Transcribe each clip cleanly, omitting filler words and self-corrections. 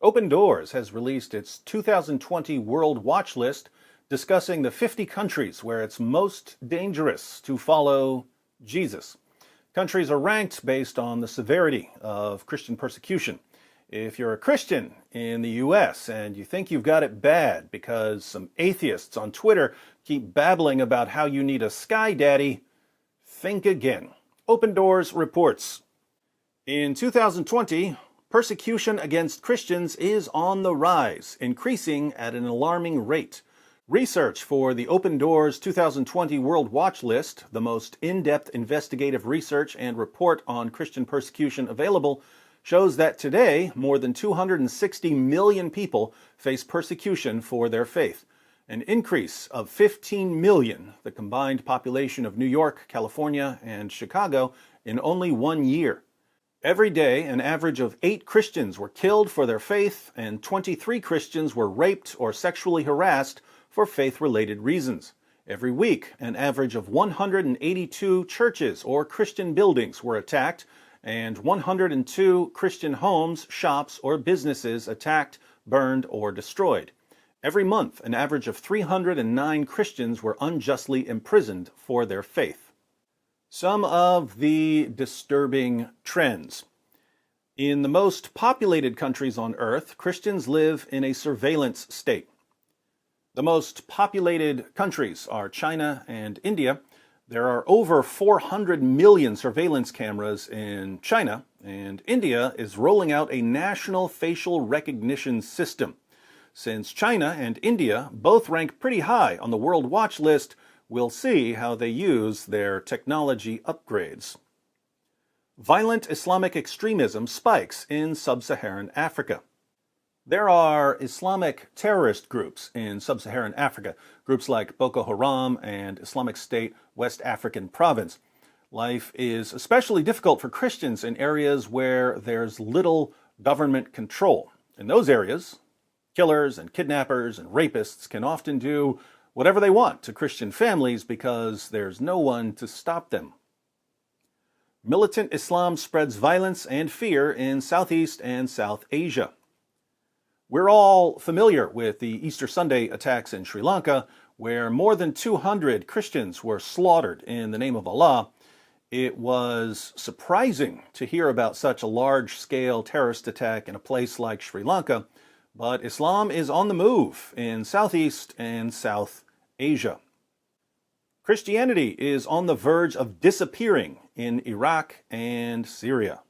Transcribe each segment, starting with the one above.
Open Doors has released its 2020 World Watch List discussing the 50 countries where it's most dangerous to follow Jesus. Countries are ranked based on the severity of Christian persecution. If you're a Christian in the US and you think you've got it bad because some atheists on Twitter keep babbling about how you need a sky daddy, think again. Open Doors reports. In 2020, persecution against Christians is on the rise, increasing at an alarming rate. Research for the Open Doors 2020 World Watch List, the most in-depth investigative research and report on Christian persecution available, shows that today more than 260 million people face persecution for their faith, an increase of 15 million, the combined population of New York, California, and Chicago, in only 1 year. Every day, an average of 8 Christians were killed for their faith, and 23 Christians were raped or sexually harassed for faith-related reasons. Every week, an average of 182 churches or Christian buildings were attacked, and 102 Christian homes, shops, or businesses attacked, burned, or destroyed. Every month, an average of 309 Christians were unjustly imprisoned for their faith. Some of the disturbing trends. In the most populated countries on earth, Christians live in a surveillance state. The most populated countries are China and India. There are over 400 million surveillance cameras in China, and India is rolling out a national facial recognition system. Since China and India both rank pretty high on the World Watch List, we'll see how they use their technology upgrades. Violent Islamic extremism spikes in sub-Saharan Africa. There are Islamic terrorist groups in sub-Saharan Africa, groups like Boko Haram and Islamic State West African Province. Life is especially difficult for Christians in areas where there's little government control. In those areas, killers and kidnappers and rapists can often do whatever they want to Christian families because there's no one to stop them. Militant Islam spreads violence and fear in Southeast and South Asia. We're all familiar with the Easter Sunday attacks in Sri Lanka, where more than 200 Christians were slaughtered in the name of Allah. It was surprising to hear about such a large-scale terrorist attack in a place like Sri Lanka, but Islam is on the move in Southeast and South Asia. Christianity is on the verge of disappearing in Iraq and Syria.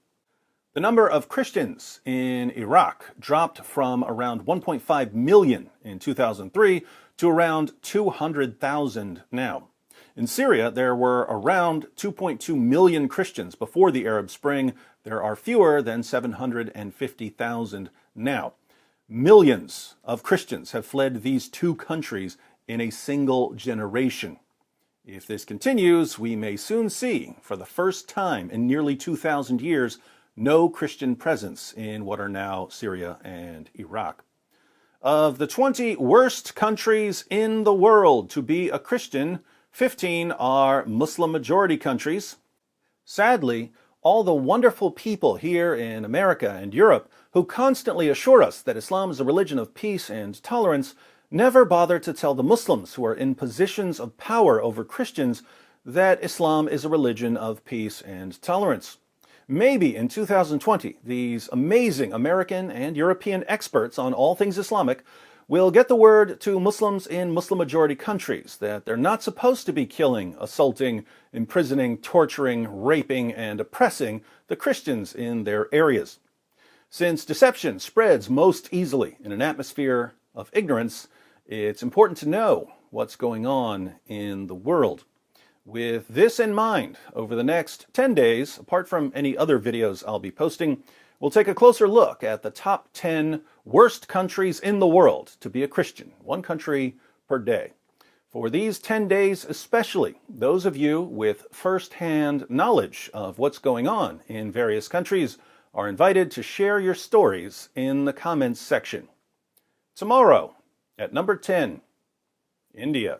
The number of Christians in Iraq dropped from around 1.5 million in 2003 to around 200,000 now. In Syria, there were around 2.2 million Christians before the Arab Spring. There are fewer than 750,000 now. Millions of Christians have fled these two countries in a single generation. If this continues, we may soon see, for the first time in nearly 2,000 years, no Christian presence in what are now Syria and Iraq. Of the 20 worst countries in the world to be a Christian, 15 are Muslim-majority countries. Sadly, all the wonderful people here in America and Europe who constantly assure us that Islam is a religion of peace and tolerance never bother to tell the Muslims who are in positions of power over Christians that Islam is a religion of peace and tolerance. Maybe in 2020, these amazing American and European experts on all things Islamic will get the word to Muslims in Muslim-majority countries that they're not supposed to be killing, assaulting, imprisoning, torturing, raping, and oppressing the Christians in their areas. Since deception spreads most easily in an atmosphere of ignorance, it's important to know what's going on in the world. With this in mind, over the next 10 days, apart from any other videos I'll be posting, we'll take a closer look at the top 10 worst countries in the world to be a Christian, one country per day. For these 10 days especially, those of you with first-hand knowledge of what's going on in various countries are invited to share your stories in the comments section. Tomorrow, at number 10, India.